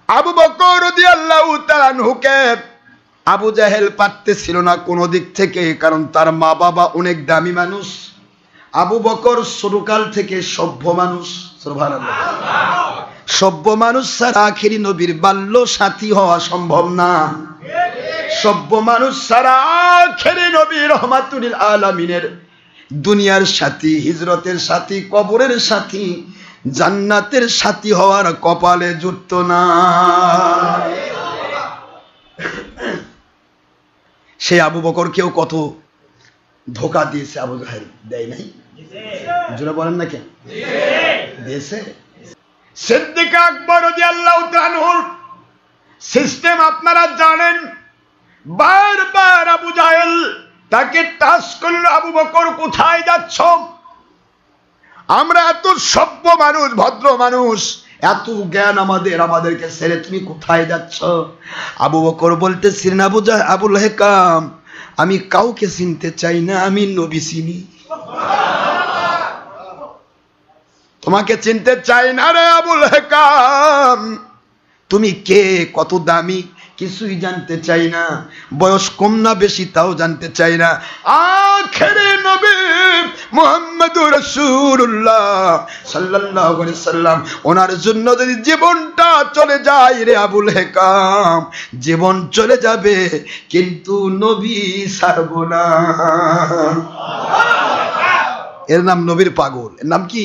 আবু বকর রাদিয়াল্লাহু তাআলা আনহুকে আবু জাহেল পারতেছিল না কোনো দিক থেকে, কারণ তার মা বাবা অনেক দামি মানুষ। আবু বকর ছোটকাল থেকে সভ্য মানুষ। সুবহানাল্লাহ। সভ্য মানুষ ছাড়া আখেরি নবীর বাল্য সাথী হওয়া সম্ভব না। সভ্য মানুষ ছাড়া আখেরি নবী রহমাতুল লিল আলামিনের দুনিয়ার সাথী, হিজরতের সাথী, কবরের সাথী, জান্নাতের সাথী হওয়ার কপালে জুটত না। সেই আবু বকরকেও কত ধোকা দিয়েছে আবু জাহেল, দেয় নাই? জোরে বলেন না কেন? দিয়েছে। সিদ্দিক আকবর রাদিয়াল্লাহু তাআলা আনহুর সিস্টেম আপনারা জানেন। বারবার আবু জাহেল তাকে টাচ করলো, আবু বকর কোথায় যাচ্ছ? আমরা এত সভ্য মানুষ, ভদ্র মানুষ, এত জ্ঞান আমাদেরকে ছেড়ে তুমি কোথায় যাচ্ছ? আবু বকর বলতেছিলেন, আবুল হেকাম, আমি কাউকে চিনতে চাই না, আমি নবী চিনি। তোমাকে চিনতে চাই না রে আবুল হেকাম, তুমি কে, কত দামি, কিছুই জানতে চাই না। বয়স কম না বেশি তাও জানতে চাই না। আখেরি নবী মুহাম্মদুর রাসূলুল্লাহ সাল্লাল্লাহু আলাইহি সাল্লাম, ওনার জন্য যদি জীবনটা চলে যায় রে আবুল হেকাম, জীবন চলে যাবে কিন্তু নবী ছাড়ব না। এর নাম নবীর পাগল। এর নাম কি?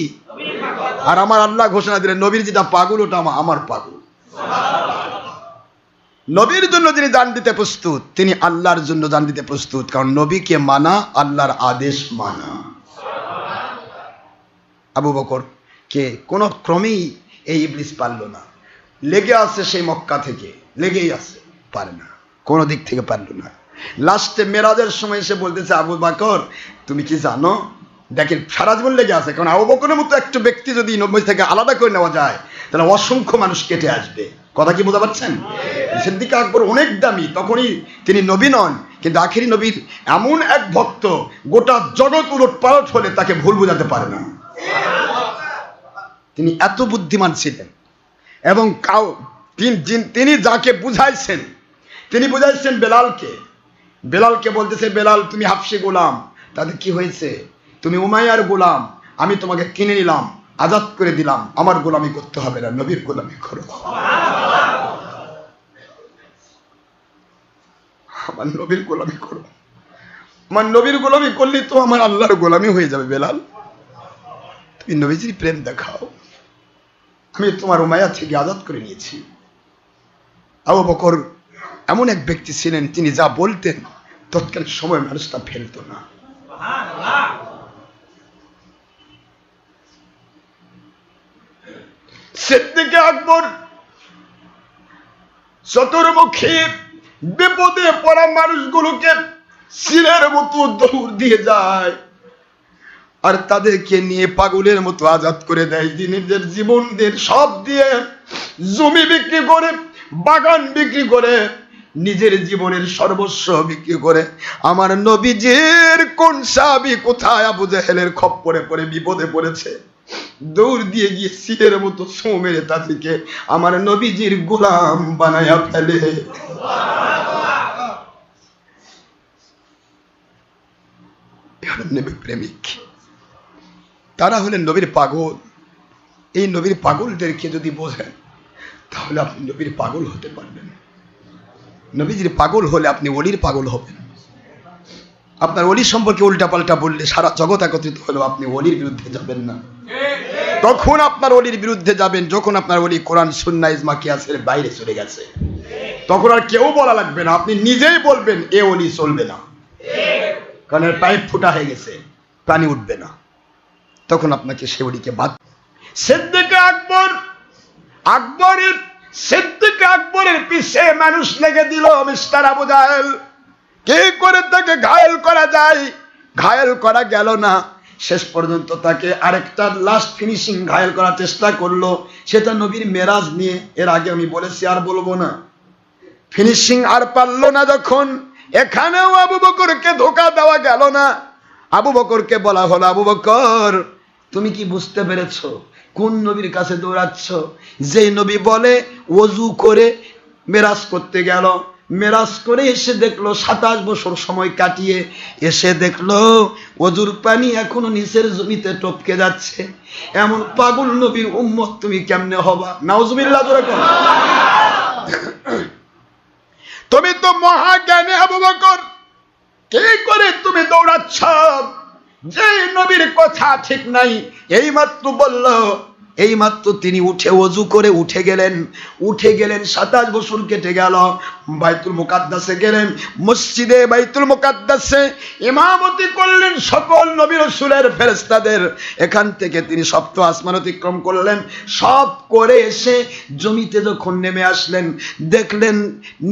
আর আমার আল্লাহ ঘোষণা দিলেন, নবীর যেটা পাগল ওটা আমার পাগল। নবীর জন্য যিনি জান দিতে প্রস্তুত, তিনি আল্লাহর জন্য জান দিতে প্রস্তুত, কারণ নবীকে মানা আল্লাহর আদেশ মানা। আবু বকর কে কোন ক্রমেই এই ইবলিস পারল না। লেগে আছে সেই মক্কা থেকে, লেগেই আছে, পারে না, কোনো দিক থেকে পারল না। লাস্টে মেরাজের সময় এসে বলতেছে, আবু বকর তুমি কি জানো? দেখেন সারা জীবন লেগে আছে, কারণ আবু বকরের মতো একটা ব্যক্তি যদি নবী থেকে আলাদা করে নেওয়া যায় তাহলে অসংখ্য মানুষ কেটে আসবে। কথা কি বুঝতে পারছেন? সিদ্দিক আকবর অনেক দামি, তখনই তিনি নবী নন, কিন্তু আখেরি নবীর এমন এক ভক্ত, গোটা জগৎ উলট পালট হলে তাকে ভুল বোঝাতে পারে না। তিনি এত বুদ্ধিমান ছিলেন। এবং তিনি যাকে বুঝাইছেন, তিনি বুঝাইছেন বেলালকে। বেলালকে বলতেছে, বেলাল তুমি হাফসি গোলাম, তাদের কি হয়েছে? তুমি উমাইয়ার গোলাম, আমি তোমাকে কিনে নিলাম, আজাদ করে দিলাম, আমার গোলামি করতে হবে না, নবীর গোলামি করো। আমার নবীর গোলামি করো। আমার নবীর গোলামি করলে তো আমার আল্লাহর গোলামি হয়ে যাবে। বেলাল তুমি নবীজির প্রেম দেখাও, আমি তোমার উমাইয়া থেকে আজাদ করে নিয়েছি। আবু বকর এমন এক ব্যক্তি ছিলেন, তিনি যা বলতেন তৎকালীন সময় মানুষ তা ফেলত না। সিদ্দিক আকবর চতুর্মুখী বিপদে পড়া মানুষগুলোকে সিলের মতো দৌড় দিয়ে যায় আর তাদেরকে নিয়ে পাগলের মতো আজাদ করে দেয়। নিজের জীবনদের সব দিয়ে, জমি বিক্রি করে, বাগান বিক্রি করে, নিজের জীবনের সর্বস্ব বিক্রি করে আমার নবীজির কোন সাহাবী কোথায় আবু জাহেলের খপ্পরে পড়ে বিপদে পড়েছে, দৌড় দিয়ে গিয়ে সিলের মতো ছোঁ মেরে তাদেরকে আমার নবীজির গোলাম বানায়া ফেলে। নবী প্রেমিক, তারা হলেন নবীর পাগল। এই নবীর পাগলদেরকে যদি বোঝেন তাহলে আপনি নবীর পাগল হতে পারবেন। নবীজির পাগল হলে আপনি ওলির পাগল হবেন। আপনার ওলি সম্পর্কে উল্টা পাল্টা বললে সারা জগৎ একত্রিত হলেও আপনি ওলির বিরুদ্ধে যাবেন না। তখন আপনার ওলির বিরুদ্ধে যাবেন যখন আপনার ওলি কোরআন সুন্নাহ ইজমা কিয়াসের বাইরে চলে গেছে। তখন আর কেউ বলা লাগবে না, আপনি নিজেই বলবেন এ ওলি চলবে না, কারণ এর পাইপ ফুটা হয়ে গেছে, পানি উঠবে না। তখন আপনাকে সে ওলিকে বাদ। সিদ্দিক আকবরের পিছে মানুষ লেগে দিল মিস্টার আবু জাহেল। কে করে তাকে ঘায়েল করা যায়? ঘায়েল করা গেল না। শেষ পর্যন্ত তাকে আরেকটা লাস্ট ফিনিশিং ঘায়েল করার চেষ্টা করলো, সেটা নবীর মেরাজ নিয়ে। এর আগে আমি বলেছি, আর বলবো না। ফিনিশিং আর পারলো না যখন, এখানেও আবু বকরকে ধোকা দেওয়া গেল না। আবু বকরকে বলা হলো, আবু বকর তুমি কি বুঝতে পেরেছো কোন নবীর কাছে দৌড়াচ্ছ? যেই নবী বলে ওযু করে মেরাজ করতে গেল, মেরাজ করে এসে দেখলো 27 বছর সময় কাটিয়ে এসে দেখলো ওযুর পানি এখনো নিচের জমিতে টপকে যাচ্ছে। এমন পাগল নবীর উম্মত তুমি কেমনে হবা? নাউজুবিল্লাহ জোরে করো। তুমি তো মহাজ্ঞানী আবু বকর, কি করে তুমি দৌড়াচ্ছ? যে নবীর কথা ঠিক নাই, এইমাত্র বলল, এইমাত্র তিনি উঠে ওযু করে উঠে গেলেন 27 বছর কেটে গেল। বাইতুল মুকাদ্দাসে গেলেন, মসজিদে বাইতুল মুকাদ্দাসে ইমামতি করলেন সকল নবী রাসূলের ফেরেশতাদের। এখান থেকে তিনি সপ্ত আসমান অতিক্রম করলেন, সব করে এসে জমিতে যখন নেমে আসলেন, দেখলেন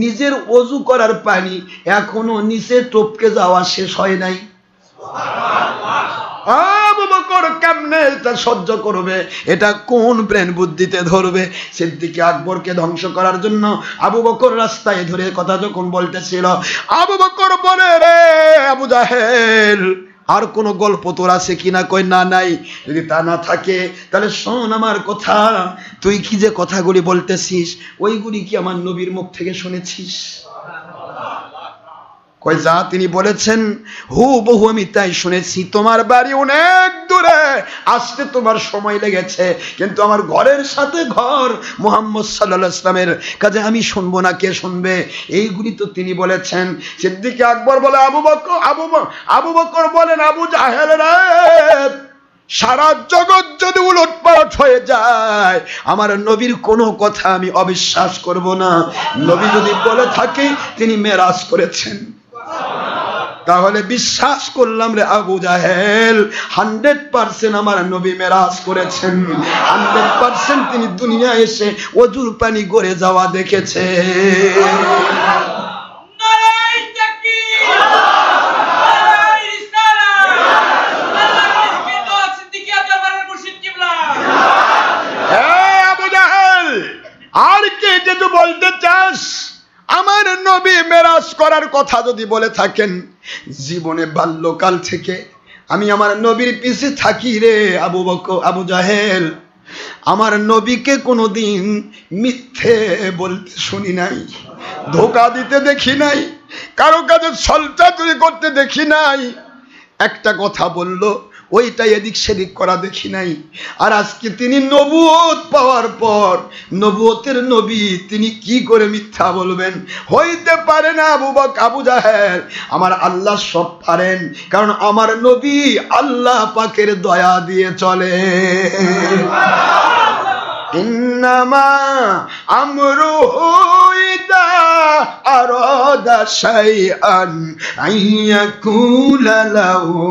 নিজের ওযু করার পানি এখনো নিচে টপকে যাওয়া শেষ হয় নাই। আবু বকর কেমনে এটা সহ্য করবে? এটা কোন ব্রেন বুদ্ধিতে ধরবে? সিদ্দিক আকবরকে ধ্বংস করার জন্য আবু বকর রাস্তায় ধরে কথা যখন বলতেছিল, আবু বকর বলে, রে আবু জাহেল, আর কোন গল্প তোর আছে কিনা? কই না, নাই। যদি তা না থাকে তাহলে শোন আমার কথা, তুই কি যে কথাগুলি বলতেছিস ওইগুলি কি আমার নবীর মুখ থেকে শুনেছিস? কই যা তিনি বলেছেন হুবহু আমি তাই শুনেছি। তোমার বাড়ি অনেক দূরে, আসতে তোমার সময় লেগেছে, কিন্তু আমার ঘরের সাথে ঘর মুহাম্মদ সাল্লাল্লাহু আলাইহি ওয়াসাল্লামের কাছে আমি শুনবো না, কে শুনবে? এইগুলি তো তিনি বলেছেন। সিদ্দিক আকবর বলে, আবু বকর বলেন, আবু জাহেল রে, সারা জগৎ যদি উলটপালট হয়ে যায়, আমার নবীর কোনো কথা আমি অবিশ্বাস করব না। নবী যদি বলে থাকে তিনি মেরাজ করেছেন, তাহলে বিশ্বাস করলাম রে আবু জাহেল, 100% আমার নবী মেরাজ করেছেন, 100% তিনি দুনিয়া এসে ওযুর পানি গড়ে যাওয়া দেখেছে। আর কে যেহেতু বলতে চাস আমার নবী মেরাজ করার কথা যদি বলে থাকেন, জীবনে বাল্যকাল থেকে আমি আমার নবীর পিছে থাকি রে আবু জাহেল। আমার নবীকে কোনোদিন মিথ্যে বলতে শুনি নাই, ধোঁকা দিতে দেখি নাই, কারো কাছে ছলচাতুরি করতে দেখি নাই। একটা কথা বললো ওইটা এদিক সেদিক করা দেখি নাই। আর আজকে তিনি নবুয়ত পাওয়ার পর, নবুয়তের নবী, তিনি কি করে মিথ্যা বলবেন? হইতে পারে না আবু জাহেল। আমার আল্লাহ সব পারেন, কারণ আমার নবী আল্লাহ পাকের দয়া দিয়ে চলে। ইন্নামা আমরুহু ইযা আরাদা শাইআন আইয়াকুলা লাহু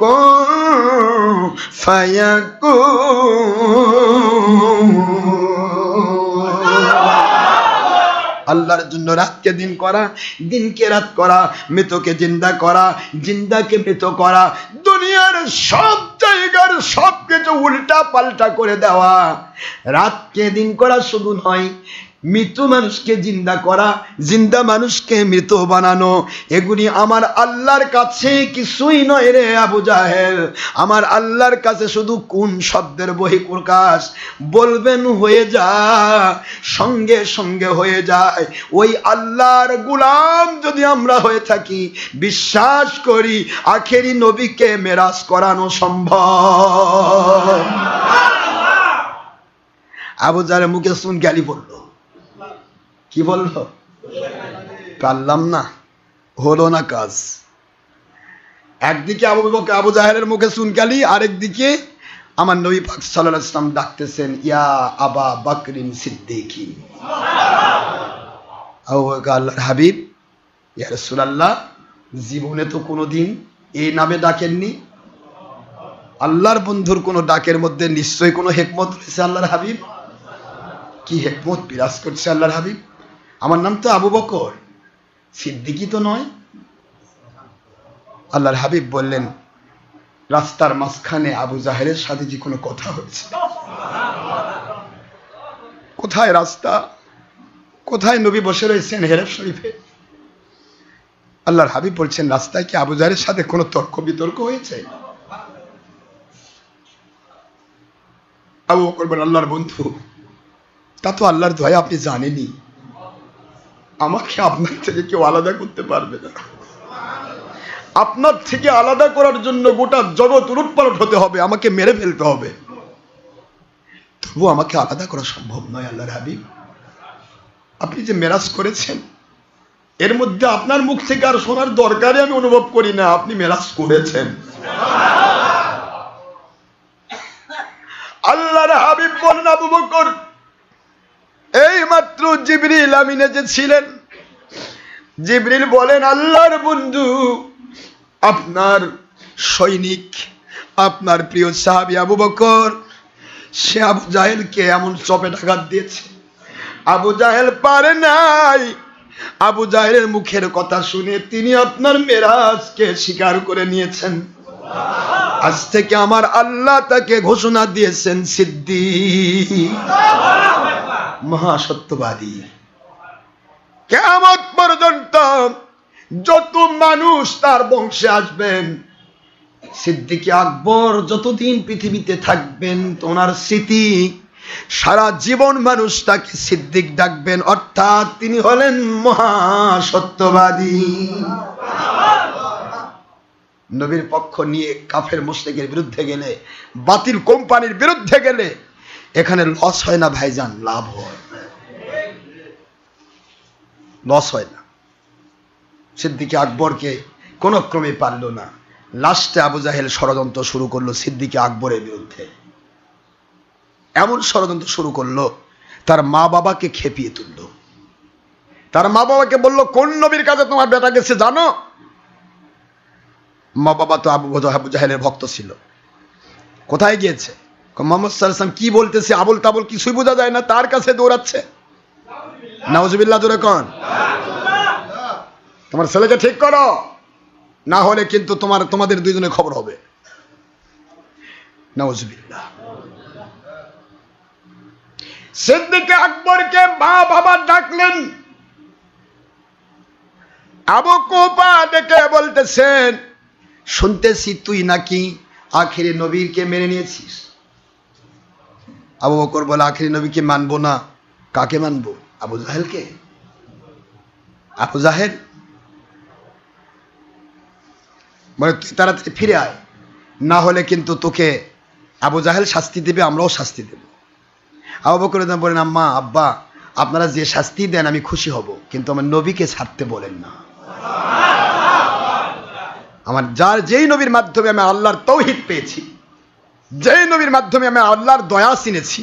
কুন ফায়াকুন। আল্লাহর জন্য রাতকে দিন করা, দিনকে রাত করা, মৃতকে জিন্দা করা, জিন্দাকে মৃত করা, দুনিয়ার সব জায়গার সবকিছু উল্টা পাল্টা করে দেওয়া। রাতকে দিন করা শুধু নয়, মৃত মানুষকে জিন্দা করা, জিন্দা মানুষকে মৃত বানানো, এগুলি আমার আল্লাহর কাছে কিছুই নয় রে আবু জাহেল। আমার আল্লাহর কাছে শুধু কোন শব্দের বহিঃপ্রকাশ বলবেন হয়ে যা, সঙ্গে সঙ্গে হয়ে যায়। ওই আল্লাহর গোলাম যদি আমরা হয়ে থাকি, বিশ্বাস করি আখেরি নবীকে মেরাজ করানো সম্ভব। আবু জাহেল মুখে শুন গালি বলল, কি বললো? পারলাম না, হলো না কাজ। একদিকে আবু জাহেলের মুখে সুনকালি, আরেকদিকে আমার নবী পাক সাল্লাল্লাহু আলাইহি ওয়াসাল্লাম ডাকতেছেন, ইয়া আবা বকরিন সিদ্দিকি। আল্লাহর হাবিব, ইয়া রাসূলুল্লাহ, জীবনে তো কোনোদিন এই নামে ডাকেননি। আল্লাহর বন্ধুর কোন ডাকের মধ্যে নিশ্চয়ই কোনো হিকমত রয়েছে আল্লাহর হাবিব। কি হিকমত বিরাজ করছে আল্লাহর হাবিব? আমার নাম তো আবু বকর, সিদ্দিকি তো নয়। আল্লাহর হাবিব বললেন, রাস্তার মাঝখানে আবু জাহেলের সাথে যে কোনো কথা হচ্ছে? কোথায় রাস্তা, কোথায় নবী বসে রয়েছেন হেরাত শরীফে? আল্লাহর হাবিব বলছেন, রাস্তায় কি আবু জাহেলের সাথে কোনো তর্ক বিতর্ক হয়েছে? আবু বকর বলেন, আল্লাহর বন্ধু, তা তো আল্লাহর দয়া, আপনি জানেনই আমাকে আপনার থেকে কেউ আলাদা করতে পারবে না। আপনার থেকে আলাদা করার জন্য গোটা জগৎ উলটপালট হতে হবে, আমাকে মেরে ফেলতে হবে, তবু আমাকে আলাদা করা সম্ভব নয়। আল্লাহর হাবিব, আপনি যে মেরাজ করেছেন, এর মধ্যে আপনার মুখ থেকে আর শোনার দরকারই আমি অনুভব করি না, আপনি মেরাজ করেছেন। আল্লাহর হাবিব বলেন, আবু বকর, এই মাত্র জিবরিল আমিনে যে ছিলেন, জিবরিল বলেন, আল্লাহর বন্ধু, আপনার সৈনিক, আপনার প্রিয় সাহাবী আবু বকর, সে আবু জাহেলকে এমন চপেটাঘাত দিয়েছে, আবু জাহেল পারে নাই। আবু জাহেলের মুখের কথা শুনে তিনি আপনার মেরাজকে স্বীকার করে নিয়েছেন। আজ থেকে আমার আল্লাহ তাকে ঘোষণা দিয়েছেন সিদ্দিক, মহাসত্যবাদী। কিয়ামত পর্যন্ত যত মানুষ তার বংশে আসবেন, সিদ্দিক আকবর যতদিন পৃথিবীতে থাকবেন, ওনার স্মৃতি সারা জীবন মানুষ তাকে সিদ্দিক ডাকবেন, অর্থাৎ তিনি হলেন মহাসত্যবাদী। নবীর পক্ষ নিয়ে কাফের মুশরিকের বিরুদ্ধে গেলে, বাতিল কোম্পানির বিরুদ্ধে গেলে এখানে লস হয় না ভাইজান, লাভ হয়, লস হয় না। সিদ্দিক আকবরকে কোন ক্রমে পারল না। লাস্টে আবু জাহেল ষড়যন্ত্র শুরু করলো সিদ্দিক আকবরের বিরুদ্ধে। এমন ষড়যন্ত্র শুরু করলো, তার মা বাবাকে খেপিয়ে তুলল। তার মা বাবাকে বলল, কোন নবীর কাছে তোমার বেটা গেছে জানো? মা বাবা তো আবু জাহেলের ভক্ত ছিল। কোথায় গিয়েছে? মুহাম্মদ সাল্লাল্লাহু আলাইহি ওয়াসাল্লাম কি বলতেছে, আবুল তাবুল কিছুই বোঝা যায় না, তার কাছে দৌড়াচ্ছে। নাউজুবিল্লাহ, জোরে কোন। তোমার ছেলেকে ঠিক করো, না হলে কিন্তু তোমাদের দুইজনের খবর হবে। নাউজুবিল্লাহ। সিদ্দিক আকবরকে মা বাবা ডাকলেন। আবু কুফা ডেকে বলতেছেন, শুনতেছি তুই নাকি আখিরি নবীকে মেনে নিয়েছিস। আবু বকর বলে, আখিরি নবীকে মানবো না, কাকে মানবো? আবু জাহেলকে। আবু জাহেল বলে, তুই তাড়াতাড়ি ফিরে আয়, না হলে কিন্তু তোকে আবু জাহেল শাস্তি দেবে, আমরাও শাস্তি দেব। আবু বকর বলেন, আম্মা আব্বা, আপনারা যে শাস্তি দেন আমি খুশি হব, কিন্তু আমার নবীকে ছাড়তে বলেন না। আমার যেই নবীর মাধ্যমে আমি আল্লাহর তৌহিদ পেয়েছি, যেই নবীর মাধ্যমে আমি আল্লাহর দয়া চিনেছি,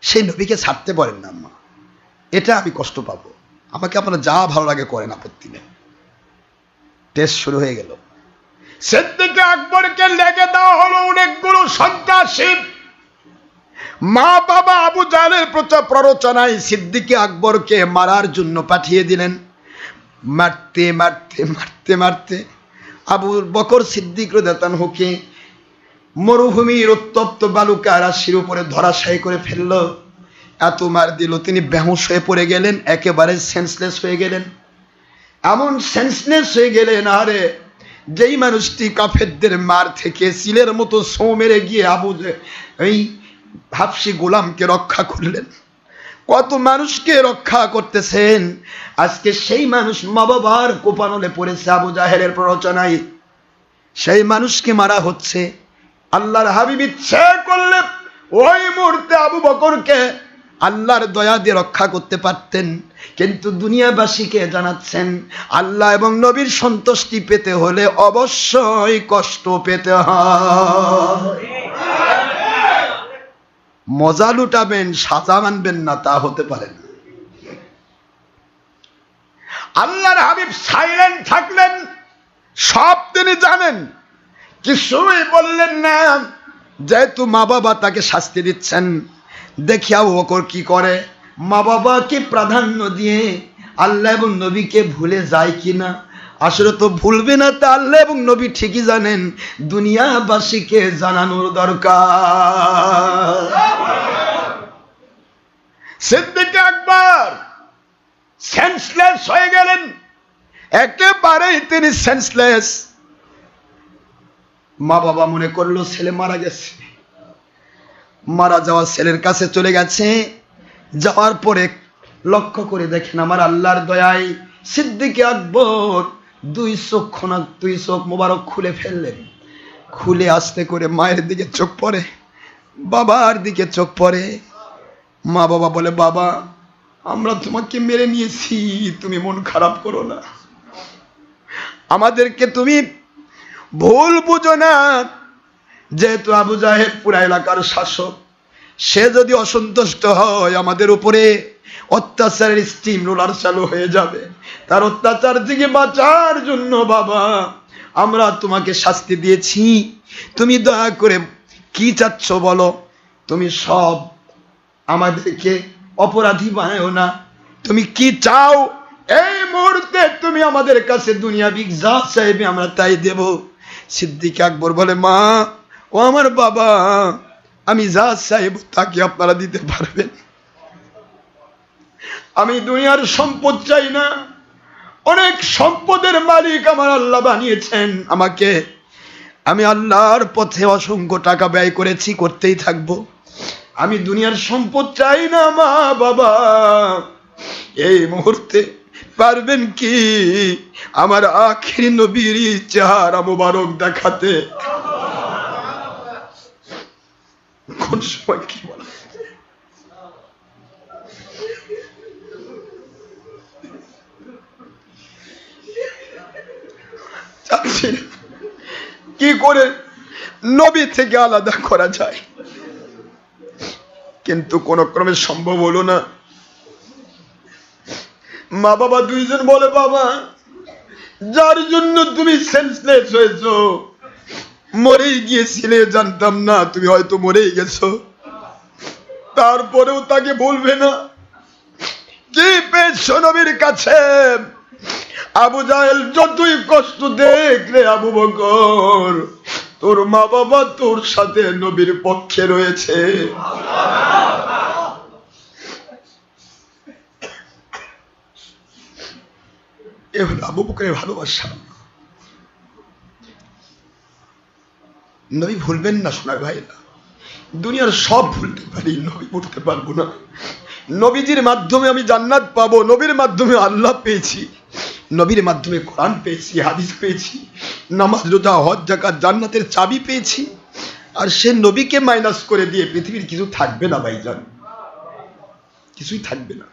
সেই নবীকে ছাড়তে বলেন না আম্মা, এটা আমি কষ্ট পাবো। আমাকে আপনারা যা ভালো লাগে করেন, আপত্তি নেই। টেস্ট শুরু হয়ে গেল। সিদ্দিক আকবরকে লেগে দেওয়া হলো অনেকগুলো সন্ত্রাসী। মা বাবা আবু জাহেলের প্ররোচনায় সিদ্দিক আকবরকে মারার জন্য পাঠিয়ে দিলেন। মারতে মারতে মারতে মারতে আবু বকর সিদ্দিক রাদিয়াল্লাহু আনহুকে মরুভূমির উত্তপ্ত বালুকা রাশির উপরে ধরাশায়ী করে ফেলল। এত মার দিল, তিনি বেহুশ হয়ে পড়ে গেলেন, একেবারে সেন্সলেস হয়ে গেলেন। এমন সেন্সলেস হয়ে গেলেন, আরে যেই মানুষটি কাফেরদের মার থেকে সিলের মতো সৌ মেরে গিয়ে এই হাবশি গোলামকে রক্ষা করলেন, কত মানুষকে রক্ষা করতেছেন, আজকে সেই মানুষ মা বাবার কোপানলে পড়েছে আবু জাহেলের প্ররোচনায়, সেই মানুষকে মারা হচ্ছে। আল্লাহর হাবিব ইচ্ছে করলে ওই মুহূর্তে আবু বকরকে আল্লাহর দয়া দিয়ে রক্ষা করতে পারতেন, কিন্তু দুনিয়াবাসীকে জানাচ্ছেন, আল্লাহ এবং নবীর সন্তুষ্টি পেতে হলে অবশ্যই কষ্ট পেতে হয়। মজা লুটাবেন, সাজা মানবেন না, তা হতে পারে না। আল্লাহর হাবিব সাইলেন্ট থাকলেন, সব তিনি জানেন, কিছুই বললেন না। যেহেতু মা বাবা তাকে শাস্তি দিচ্ছেন, দেখি আবু বকর কি করে, মা বাবাকে প্রাধান্য দিয়ে আল্লাহ এবং নবীকে ভুলে যায় কিনা। আসলে তো ভুলবে না, তা আল্লাহ এবং নবী ঠিকই জানেন, দুনিয়াবাসীকে জানানোর দরকার। সিদ্দিক আকবর সেন্সলেস হয়ে গেলেন, একেবারেই তিনি সেন্সলেস। মা বাবা মনে করলো ছেলে মারা গেছে, মারা যাওয়া ছেলের কাছে চলে গেছে। যাওয়ার পরে লক্ষ্য করে দেখেন আমার আল্লাহর দয়ায় সিদ্দিক আকবর দুই চোখ মোবারক খুলে ফেললেন। খুলে আস্তে করে মায়ের দিকে চোখ পড়ে, বাবার দিকে চোখ পড়ে। মা বাবা বলে, বাবা আমরা তোমাকে মেরে নিয়েছি, তুমি মন খারাপ করো না, আমাদেরকে তুমি ভুল বুঝো না। যেহেতু আবু জাহেল পুরা এলাকার শাসক, সে যদি অসন্তুষ্ট হয় আমাদের উপরে অত্যাচারের স্টিম রোলার চালু হয়ে যাবে। তার অত্যাচার থেকে বাঁচার জন্য বাবা আমরা তোমাকে শাস্তি দিয়েছি, তুমি দয়া করে কি চাচ্ছ বলো। তুমি সব আমাদেরকে অপরাধী বানাও না, তুমি কি চাও এই মুহূর্তে তুমি আমাদের কাছে দুনিয়াবি যা চাইবে আমরা তাই দেব। সিদ্দিক আকবর বলে, মা ও আমার বাবা, আমি যা চাইব তাকে আপনারা দিতে পারবেন, আমি দুনিয়ার সম্পদ চাই না, অনেক সম্পদের মালিক আমার আল্লাহ বানিয়েছেন আমাকে, আমি আল্লাহর পথে অসংখ্য টাকা ব্যয় করেছি, করতেই থাকবো, আমি দুনিয়ার সম্পদ চাই না। মা বাবা এই মুহূর্তে পারবেন কি আমার আখিরি নবীর চেহারা মুবারক দেখাতে? কোন সময় কি বলা চাচ্ছি না কি করে নবী থেকে আলাদা করা যায়, কিন্তু কোন ক্রমে সম্ভব হলো না। মা বাবা দুইজন বলে, বাবা যার জন্য তুমি সেন্সলেস হয়েছো, মরেই গিয়েছিলে, জানতাম না তুমি হয়তো মরেই গেছো, তারপরেও তাকে বলবে না? কি পেয়েছো নবীর কাছে? আবু জাহেল যতই কষ্ট দেখলে আবু বকর, তোর মা বাবা তোর সাথে নবীর পক্ষে রয়েছে। এ হলো আবু বকরের ভালোবাসা। নবী ভুলবেন না সোনার ভাইরা, দুনিয়ার সব ভুলতে পারি, নবী ভুলতে পারবো না। নবীজির মাধ্যমে আমি জান্নাত পাবো, নবীর মাধ্যমে আল্লাহ পেয়েছি, নবীর মাধ্যমে কোরআন পেয়েছি, হাদিস পেয়েছি, নামাজ রোজা হজ যাকাত জান্নাতের চাবি পেয়েছি। আর সে নবীকে মাইনাস করে দিয়ে পৃথিবীর কিছু থাকবে না ভাইজান, কিছুই থাকবে না।